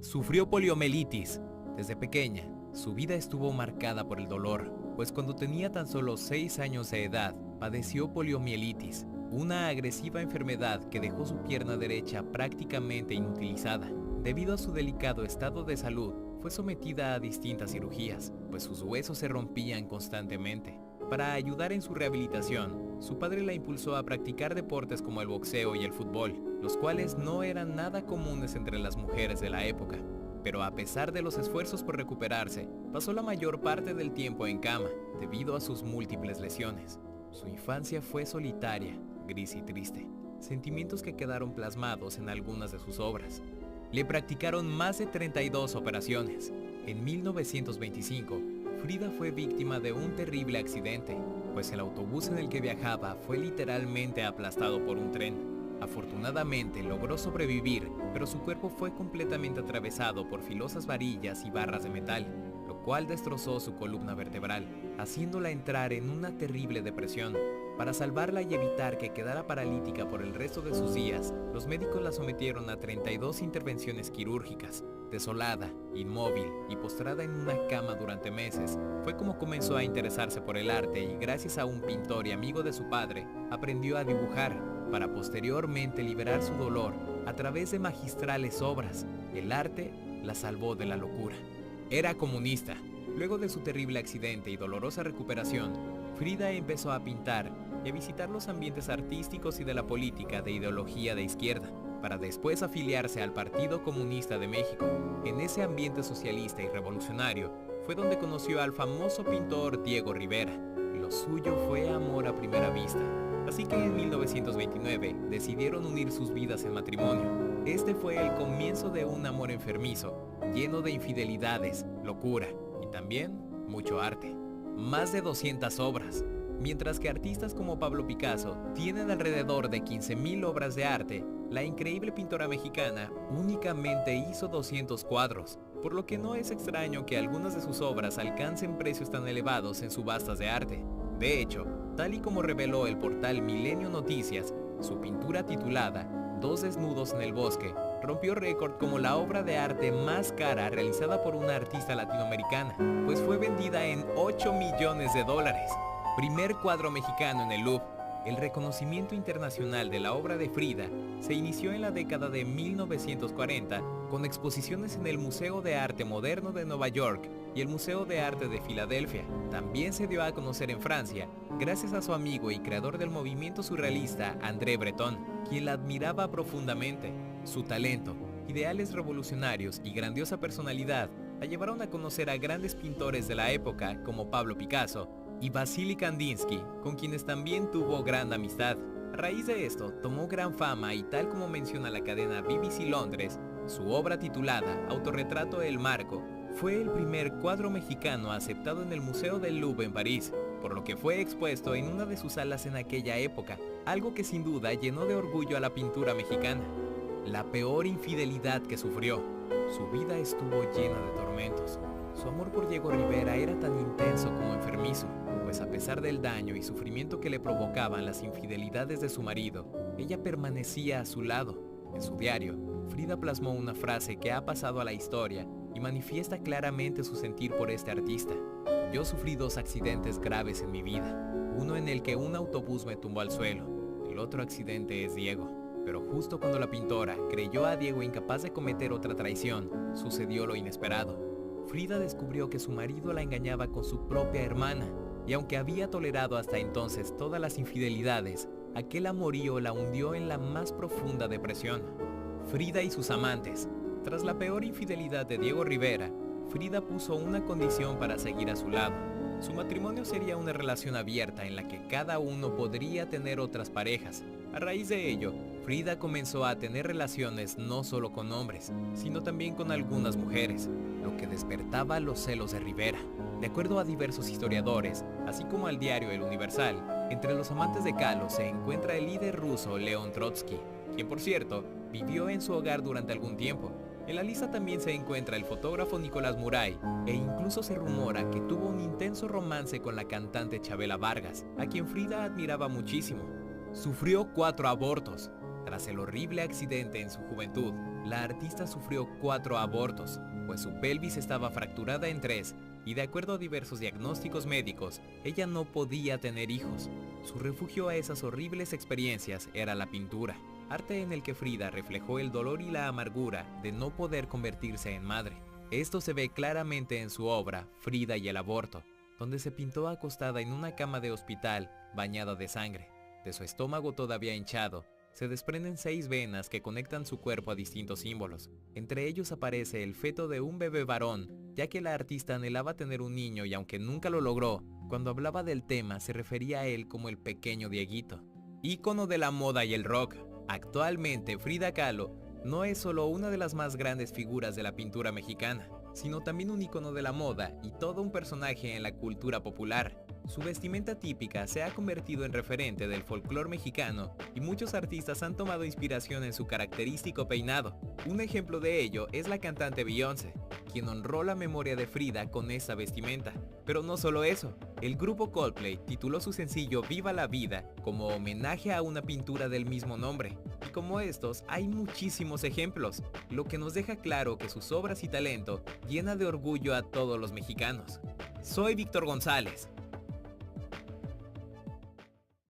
Sufrió poliomielitis. Desde pequeña, su vida estuvo marcada por el dolor, pues cuando tenía tan solo 6 años de edad, padeció poliomielitis, una agresiva enfermedad que dejó su pierna derecha prácticamente inutilizada. Debido a su delicado estado de salud, fue sometida a distintas cirugías, pues sus huesos se rompían constantemente. Para ayudar en su rehabilitación, su padre la impulsó a practicar deportes como el boxeo y el fútbol, los cuales no eran nada comunes entre las mujeres de la época. Pero a pesar de los esfuerzos por recuperarse, pasó la mayor parte del tiempo en cama, debido a sus múltiples lesiones. Su infancia fue solitaria, gris y triste, sentimientos que quedaron plasmados en algunas de sus obras. Le practicaron más de 32 operaciones. En 1925, Frida fue víctima de un terrible accidente, pues el autobús en el que viajaba fue literalmente aplastado por un tren. Afortunadamente logró sobrevivir, pero su cuerpo fue completamente atravesado por filosas varillas y barras de metal, lo cual destrozó su columna vertebral, haciéndola entrar en una terrible depresión. Para salvarla y evitar que quedara paralítica por el resto de sus días, los médicos la sometieron a 32 intervenciones quirúrgicas. Desolada, inmóvil y postrada en una cama durante meses, fue como comenzó a interesarse por el arte y gracias a un pintor y amigo de su padre, aprendió a dibujar, para posteriormente liberar su dolor a través de magistrales obras. El arte la salvó de la locura. Era comunista. Luego de su terrible accidente y dolorosa recuperación, Frida empezó a pintar y a visitar los ambientes artísticos y de la política de ideología de izquierda, para después afiliarse al Partido Comunista de México. En ese ambiente socialista y revolucionario fue donde conoció al famoso pintor Diego Rivera. Lo suyo fue amor a primera vista, así que en 1929 decidieron unir sus vidas en matrimonio. Este fue el comienzo de un amor enfermizo, lleno de infidelidades, locura y también mucho arte. Más de 200 obras. Mientras que artistas como Pablo Picasso tienen alrededor de 15,000 obras de arte, la increíble pintora mexicana únicamente hizo 200 cuadros, por lo que no es extraño que algunas de sus obras alcancen precios tan elevados en subastas de arte. De hecho, tal y como reveló el portal Milenio Noticias, su pintura titulada Dos desnudos en el bosque rompió récord como la obra de arte más cara realizada por una artista latinoamericana, pues fue vendida en $8 millones. Primer cuadro mexicano en el Louvre. El reconocimiento internacional de la obra de Frida se inició en la década de 1940 con exposiciones en el Museo de Arte Moderno de Nueva York y el Museo de Arte de Filadelfia. También se dio a conocer en Francia gracias a su amigo y creador del movimiento surrealista André Breton, quien la admiraba profundamente. Su talento, ideales revolucionarios y grandiosa personalidad la llevaron a conocer a grandes pintores de la época como Pablo Picasso y Vasily Kandinsky, con quienes también tuvo gran amistad. A raíz de esto, tomó gran fama y tal como menciona la cadena BBC Londres, su obra titulada Autorretrato El Marco fue el primer cuadro mexicano aceptado en el Museo del Louvre en París, por lo que fue expuesto en una de sus salas en aquella época, algo que sin duda llenó de orgullo a la pintura mexicana. La peor infidelidad que sufrió. Su vida estuvo llena de tormentos. Su amor por Diego Rivera era tan intenso como enfermizo, pues a pesar del daño y sufrimiento que le provocaban las infidelidades de su marido, ella permanecía a su lado. En su diario, Frida plasmó una frase que ha pasado a la historia y manifiesta claramente su sentir por este artista. Yo sufrí 2 accidentes graves en mi vida, uno en el que un autobús me tumbó al suelo, el otro accidente es Diego. Pero justo cuando la pintora creyó a Diego incapaz de cometer otra traición, sucedió lo inesperado. Frida descubrió que su marido la engañaba con su propia hermana, y aunque había tolerado hasta entonces todas las infidelidades, aquel amorío la hundió en la más profunda depresión. Frida y sus amantes. Tras la peor infidelidad de Diego Rivera, Frida puso una condición para seguir a su lado. Su matrimonio sería una relación abierta en la que cada uno podría tener otras parejas. A raíz de ello, Frida comenzó a tener relaciones no solo con hombres, sino también con algunas mujeres, lo que despertaba los celos de Rivera. De acuerdo a diversos historiadores, así como al diario El Universal, entre los amantes de Kahlo se encuentra el líder ruso León Trotsky, quien por cierto, vivió en su hogar durante algún tiempo. En la lista también se encuentra el fotógrafo Nicolás Muray, e incluso se rumora que tuvo un intenso romance con la cantante Chabela Vargas, a quien Frida admiraba muchísimo. Sufrió 4 abortos. Tras el horrible accidente en su juventud, la artista sufrió 4 abortos, pues su pelvis estaba fracturada en 3 y de acuerdo a diversos diagnósticos médicos, ella no podía tener hijos. Su refugio a esas horribles experiencias era la pintura, arte en el que Frida reflejó el dolor y la amargura de no poder convertirse en madre. Esto se ve claramente en su obra Frida y el aborto, donde se pintó acostada en una cama de hospital bañada de sangre. De su estómago todavía hinchado, se desprenden 6 venas que conectan su cuerpo a distintos símbolos. Entre ellos aparece el feto de un bebé varón, ya que la artista anhelaba tener un niño y aunque nunca lo logró, cuando hablaba del tema se refería a él como el pequeño Dieguito. Ícono de la moda y el rock, actualmente Frida Kahlo no es solo una de las más grandes figuras de la pintura mexicana, sino también un ícono de la moda y todo un personaje en la cultura popular. Su vestimenta típica se ha convertido en referente del folclore mexicano y muchos artistas han tomado inspiración en su característico peinado. Un ejemplo de ello es la cantante Beyoncé, quien honró la memoria de Frida con esa vestimenta. Pero no solo eso, el grupo Coldplay tituló su sencillo Viva la Vida como homenaje a una pintura del mismo nombre. Y como estos, hay muchísimos ejemplos, lo que nos deja claro que sus obras y talento llena de orgullo a todos los mexicanos. Soy Víctor González.